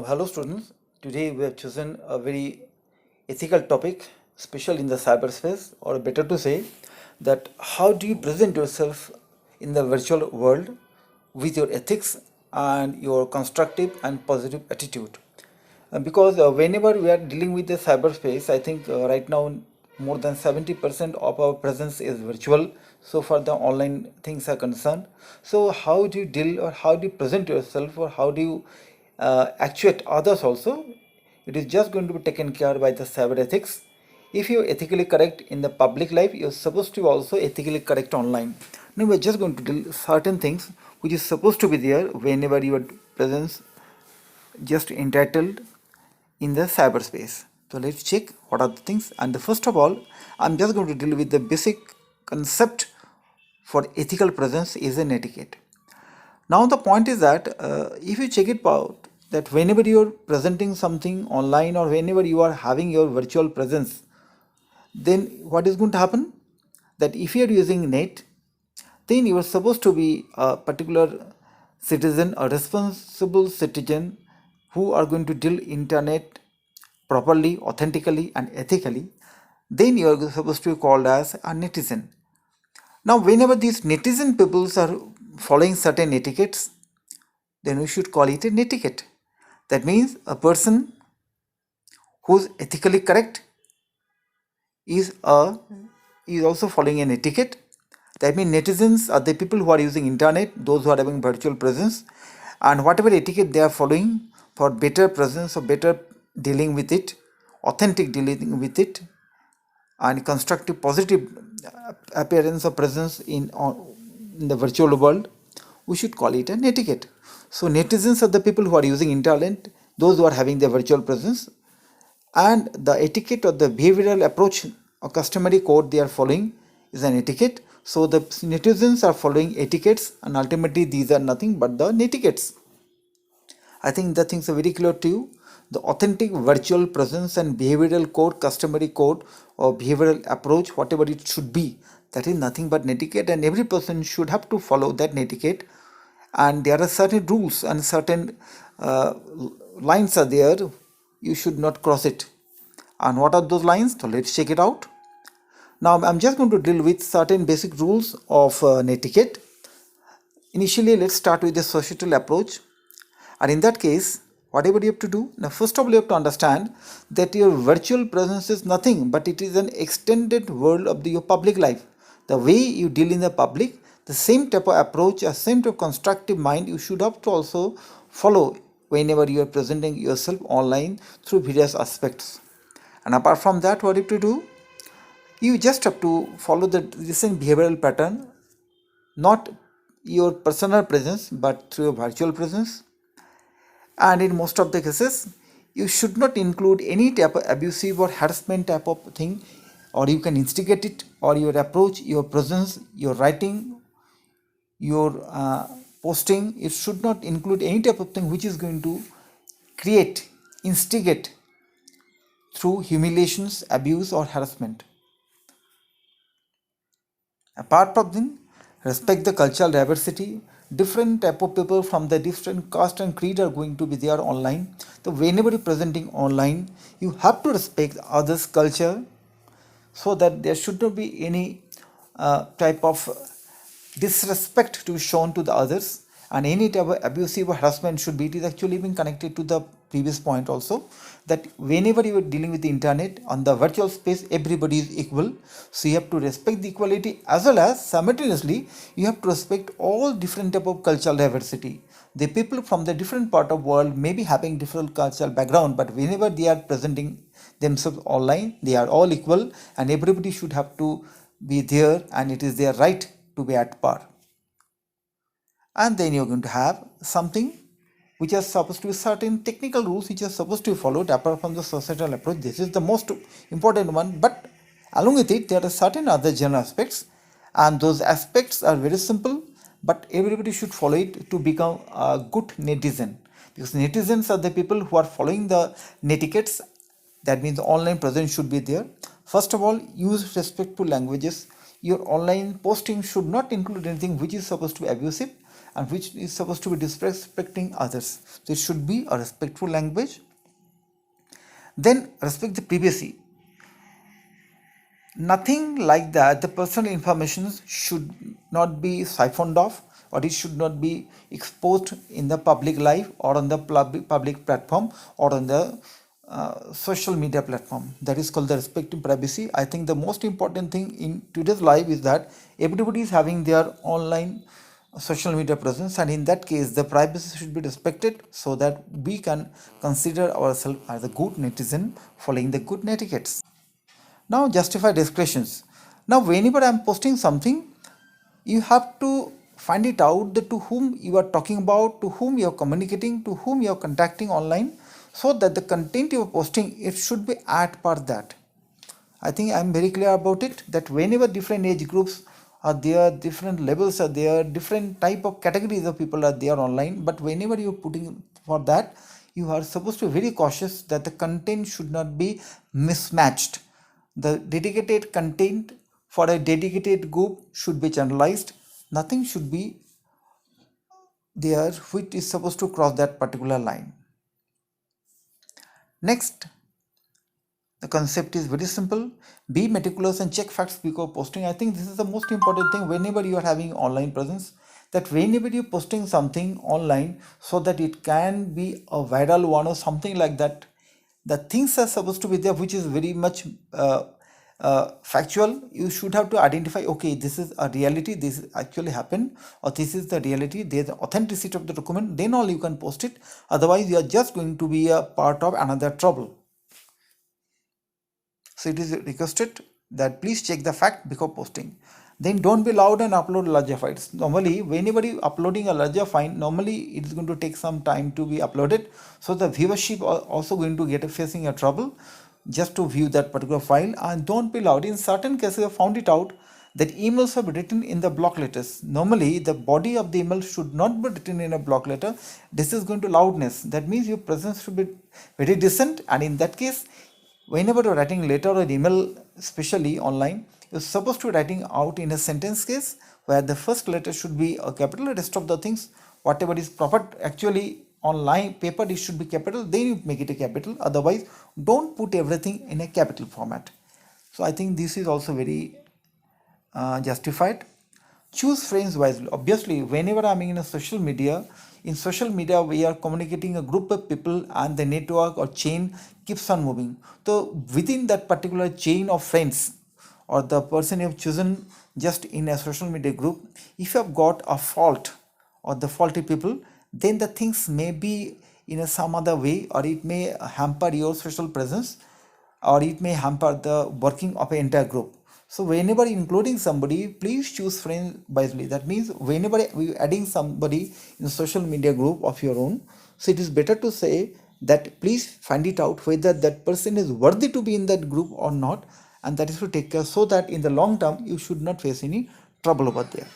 Hello students, today we have chosen a very ethical topic, special in the cyberspace, or better to say that how do you present yourself in the virtual world with your ethics and your constructive and positive attitude. Because whenever we are dealing with the cyberspace, I think right now more than 70% of our presence is virtual. So far the online things are concerned. So how do you deal or how do you present yourself or how do you actuate others also? It is just going to be taken care by the cyber ethics. If you're ethically correct in the public life, you're supposed to also ethically correct online. Now we're just going to deal certain things which is supposed to be there whenever your presence just entitled in the cyberspace. So let's check what are the things. And first of all, I'm just going to deal with the basic concept for ethical presence is an etiquette. Now the point is that if you check it out, that whenever you're presenting something online or whenever you are having your virtual presence, then what is going to happen? That if you are using net, then you are supposed to be a particular citizen, a responsible citizen who are going to deal internet properly, authentically and ethically. Then you are supposed to be called as a netizen. Now whenever these netizen peoples are following certain etiquettes, then we should call it a netiquette. That means a person who's ethically correct is also following an etiquette. That means netizens are the people who are using internet, those who are having virtual presence, and whatever etiquette they are following for better presence or better dealing with it, authentic dealing with it, and constructive positive appearance or presence in the virtual world, we should call it an etiquette. So netizens are the people who are using internet, those who are having their virtual presence, and the etiquette or the behavioral approach or customary code they are following is an etiquette. So the netizens are following etiquettes, and ultimately these are nothing but the netiquettes. I think the things are very clear to you. The authentic virtual presence and behavioral code, customary code or behavioral approach, whatever it should be, that is nothing but netiquette, and every person should have to follow that netiquette. And there are certain rules and certain lines are there. You should not cross it. And what are those lines? So let's check it out. Now I'm just going to deal with certain basic rules of netiquette. Initially, let's start with the societal approach. And in that case, whatever you have to do, now first of all you have to understand that your virtual presence is nothing but it is an extended world of your public life. The way you deal in the public, the same type of approach, a same type of constructive mind you should have to also follow whenever you are presenting yourself online through various aspects. And apart from that, what you have to do? You just have to follow the recent behavioral pattern, not your personal presence but through your virtual presence. And in most of the cases, you should not include any type of abusive or harassment type of thing, or you can instigate it, or your approach, your presence, your writing, your posting, it should not include any type of thing which is going to create, instigate through humiliations, abuse or harassment. Apart from this, respect the cultural diversity. Different type of people from the different caste and creed are going to be there online. So whenever you're presenting online, you have to respect others' culture, so that there should not be any type of disrespect to be shown to the others, and any type of abusive or harassment should be, it is actually being connected to the previous point also, that whenever you are dealing with the internet on the virtual space, everybody is equal. So you have to respect the equality, as well as simultaneously you have to respect all different type of cultural diversity. The people from the different part of world may be having different cultural background, but whenever they are presenting themselves online, they are all equal, and everybody should have to be there, and it is their right to be at par. And then you're going to have something which are supposed to be certain technical rules which are supposed to be followed apart from the societal approach. This is the most important one, but along with it there are certain other general aspects, and those aspects are very simple, but everybody should follow it to become a good netizen, because netizens are the people who are following the netiquettes. That means online presence should be there. First of all, use respectful languages. Your online posting should not include anything which is supposed to be abusive, and which is supposed to be disrespecting others. So it should be a respectful language. Then respect the privacy. Nothing like that. The personal information should not be siphoned off, or it should not be exposed in the public life or on the public platform or on the social media platform. That is called the respecting privacy. I think the most important thing in today's life is that everybody is having their online social media presence, and in that case the privacy should be respected so that we can consider ourselves as a good netizen following the good netiquettes. Now justify discretions. Now whenever I am posting something, you have to find it out that to whom you are talking about, to whom you are communicating, to whom you are contacting online, so that the content you are posting, it should be at par that. I think I am very clear about it, that whenever different age groups are there, different levels are there, different type of categories of people are there online, but whenever you are putting for that, you are supposed to be very cautious that the content should not be mismatched. The dedicated content for a dedicated group should be generalized. Nothing should be there which is supposed to cross that particular line. Next, the concept is very simple. Be meticulous and check facts before posting. I think this is the most important thing whenever you are having online presence, that whenever you're posting something online, so that it can be a viral one or something like that, the things are supposed to be there which is very much factual. You should have to identify, okay, this is a reality, this actually happened, or this is the reality, there's the authenticity of the document, then all you can post it. Otherwise you are just going to be a part of another trouble. So it is requested that please check the fact before posting. Then don't be loud and upload larger files. Normally, whenever you uploading a larger file, normally it is going to take some time to be uploaded. So the viewership are also going to get facing a trouble just to view that particular file. And don't be loud. In certain cases, I found it out that emails are written in the block letters. Normally, the body of the email should not be written in a block letter. This is going to loudness. That means your presence should be very decent. And in that case, whenever you're writing letter or email, especially online, you're supposed to be writing out in a sentence case where the first letter should be a capital, rest of the things, whatever is proper, actually on line paper, it should be capital, then you make it a capital. Otherwise, don't put everything in a capital format. So I think this is also very justified. Choose friends wisely. Obviously, whenever I'm in a social media, in social media we are communicating a group of people, and the network or chain keeps on moving. So within that particular chain of friends, or the person you have chosen just in a social media group, if you have got a fault or the faulty people, then the things may be in a some other way, or it may hamper your social presence, or it may hamper the working of an entire group. So whenever including somebody, please choose friends wisely. That means whenever we adding somebody in a social media group of your own, so it is better to say that please find it out whether that person is worthy to be in that group or not, and that is to take care, so that in the long term you should not face any trouble over there.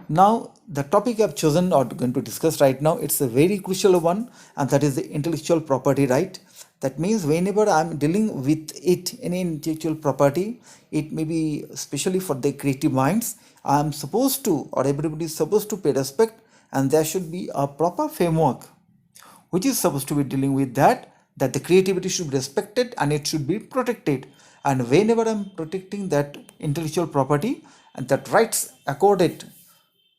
Now, the topic I've chosen or going to discuss right now, it's a very crucial one, and that is the intellectual property right. That means whenever I'm dealing with it, any intellectual property, it may be especially for the creative minds, I'm supposed to, or everybody is supposed to pay respect, and there should be a proper framework which is supposed to be dealing with that the creativity should be respected and it should be protected. And whenever I'm protecting that intellectual property, and that rights accorded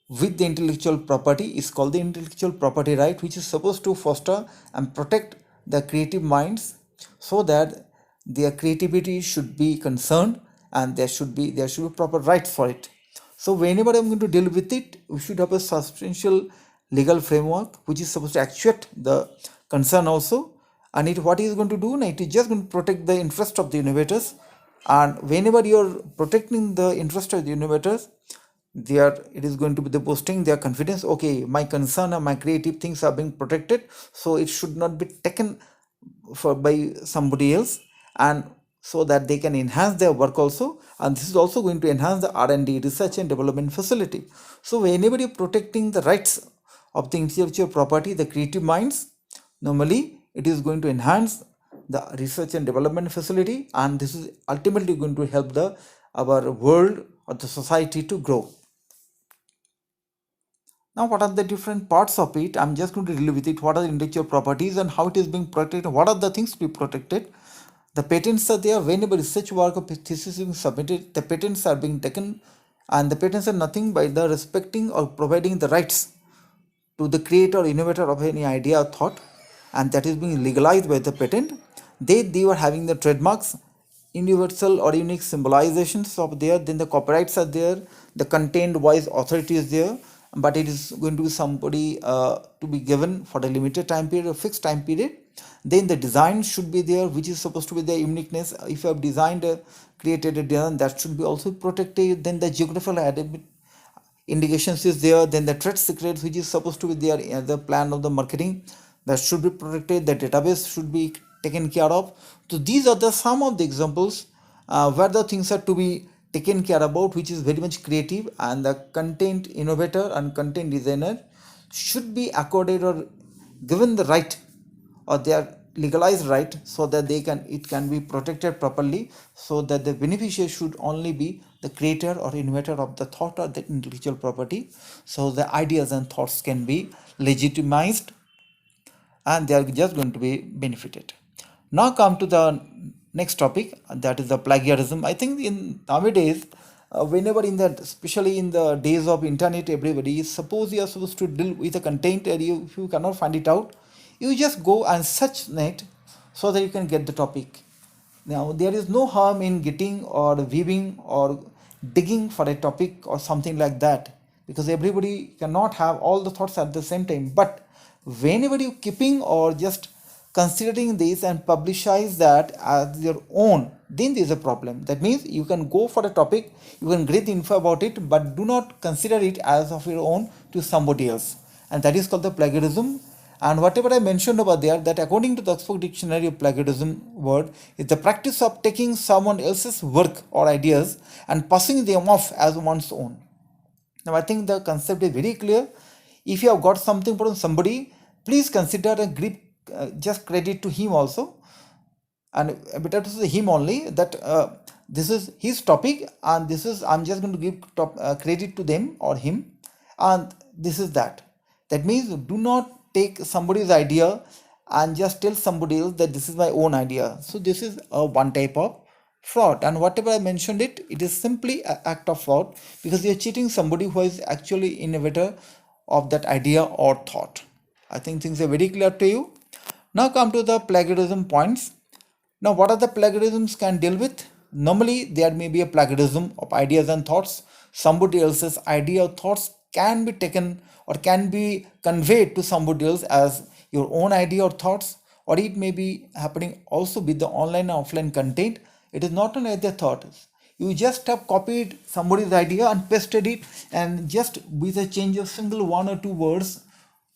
with the intellectual property is called the intellectual property right, which is supposed to foster and protect the creative minds, so that their creativity should be concerned, and there should be proper rights for it. So whenever I'm going to deal with it, we should have a substantial legal framework which is supposed to actuate the concern also. And it what is going to do now, it is just going to protect the interest of the innovators. And whenever you're protecting the interest of the innovators, there it is going to be the boosting their confidence. Okay, my concern and my creative things are being protected, so it should not be taken for by somebody else, and so that they can enhance their work also. And this is also going to enhance the R&D, research and development facility. So whenever you're protecting the rights of the intellectual property, the creative minds, normally it is going to enhance the research and development facility, and this is ultimately going to help the our world or the society to grow. Now, what are the different parts of it? I'm just going to deal with it. What are the intellectual properties and how it is being protected? What are the things to be protected? The patents are there. Whenever research work or thesis is being submitted, the patents are being taken, and the patents are nothing by the respecting or providing the rights to the creator or innovator of any idea or thought, and that is being legalized by the patent. They were having the trademarks, universal or unique symbolizations of there, then the copyrights are there, the content wise authority is there, but it is going to be somebody to be given for a limited time period or fixed time period. Then the design should be there, which is supposed to be the uniqueness. If you have designed created a design, that should be also protected. Then the geographical indications is there, then the trade secrets which is supposed to be there in the plan of the marketing, that should be protected, the database should be taken care of. So these are the some of the examples where the things are to be taken care about, which is very much creative, and the content innovator and content designer should be accorded or given the right, or their legalized right, so that it can be protected properly, so that the beneficiary should only be the creator or inventor of the thought or the intellectual property, so the ideas and thoughts can be legitimized and they are just going to be benefited. Now come to the next topic, that is the plagiarism. I think in nowadays, whenever in that, especially in the days of internet, everybody, suppose you are supposed to deal with a content and if you cannot find it out, you just go and search net so that you can get the topic. Now, there is no harm in getting or viewing or digging for a topic or something like that, because everybody cannot have all the thoughts at the same time. But whenever you keeping or just considering this and publicize that as your own, then there is a problem. That means you can go for a topic, you can get the info about it, but do not consider it as of your own to somebody else, and that is called the plagiarism. And whatever I mentioned over there, that according to the Oxford Dictionary of Plagiarism word, is the practice of taking someone else's work or ideas and passing them off as one's own. Now, I think the concept is very clear. If you have got something from somebody, please consider and give just credit to him also, and better to say him only, that this is his topic and this is, I'm just going to give credit to them or him, and this is that. That means do not take somebody's idea and just tell somebody else that this is my own idea. So this is one type of fraud, and whatever I mentioned it is simply an act of fraud, because you are cheating somebody who is actually innovator of that idea or thought. I think things are very clear to you. Now come to the plagiarism points. Now, what are the plagiarisms can deal with? Normally, there may be a plagiarism of ideas and thoughts. Somebody else's idea or thoughts can be taken or can be conveyed to somebody else as your own idea or thoughts, or it may be happening also with the online and offline content. It is not only the thoughts. You just have copied somebody's idea and pasted it, and just with a change of single one or two words,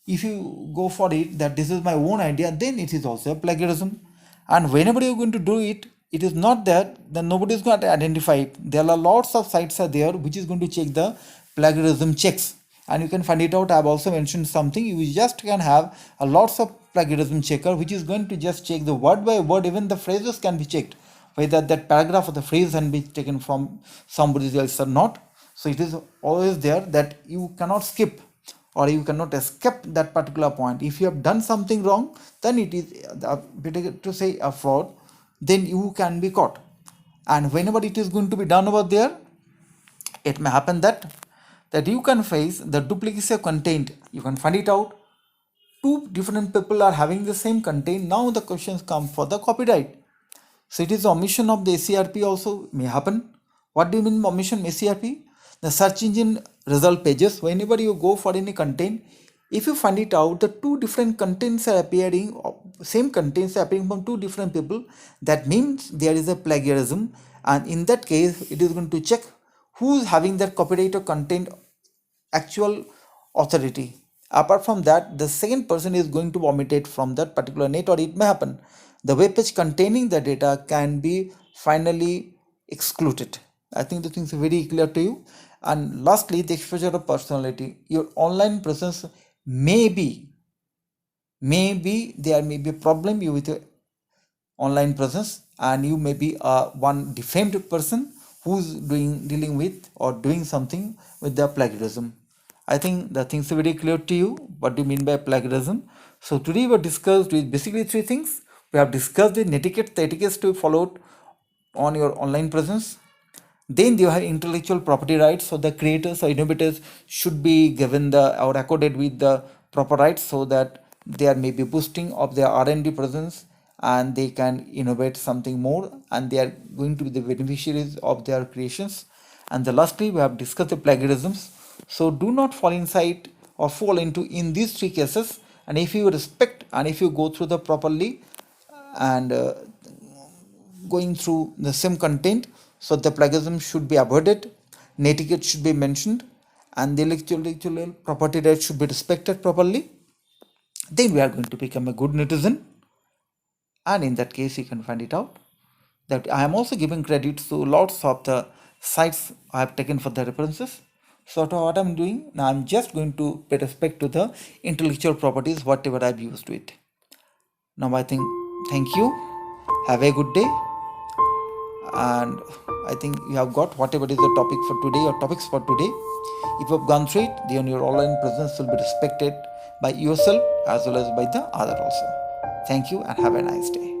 if you go for it that this is my own idea, then it is also a plagiarism. And whenever you're going to do it, it is not that then nobody is going to identify it. There are lots of sites are there which is going to check the plagiarism checks, and you can find it out. I've also mentioned something, you just can have a lots of plagiarism checker which is going to just check the word by word, even the phrases can be checked whether that paragraph or the phrase can be taken from somebody else or not. So it is always there that you cannot skip or you cannot escape that particular point. If you have done something wrong, then it is better to say a fraud, then you can be caught. And whenever it is going to be done over there, it may happen that you can face the duplicacy of content. You can find it out. Two different people are having the same content. Now the questions come for the copyright. So it is omission of the ACRP also may happen. What do you mean omission ACRP? The search engine result pages, whenever you go for any content, if you find it out the two different contents are appearing, same contents are appearing from two different people, that means there is a plagiarism, and in that case it is going to check who is having that copyright or content actual authority. Apart from that, the second person is going to omit it from that particular net, or it may happen the web page containing the data can be finally excluded. I think the things are very clear to you. And lastly, the exposure of personality. Your online presence maybe there may be a problem with your online presence, and you may be one defamed person who's dealing with or doing something with the plagiarism. I think the things are very clear to you. What do you mean by plagiarism? So today we have discussed with basically three things. We have discussed the netiquette, the etiquettes to be followed on your online presence. Then you have intellectual property rights. So the creators or innovators should be given the or accorded with the proper rights so that they are maybe boosting of their R&D presence and they can innovate something more and they are going to be the beneficiaries of their creations. And the lastly, we have discussed the plagiarisms. So do not fall inside or fall into in these three cases. And if you respect and if you go through the properly and going through the same content, so the plagiarism should be avoided, netiquette should be mentioned, and the intellectual property rights should be respected properly. Then we are going to become a good netizen, and in that case, you can find it out that I am also giving credit to lots of the sites I have taken for the references. So what I'm doing now, I'm just going to pay respect to the intellectual properties, whatever I've used to it. Now I think, thank you, have a good day, and I think you have got whatever is the topic for today or topics for today. If you have gone through it, then your online presence will be respected by yourself as well as by the other also. Thank you and have a nice day.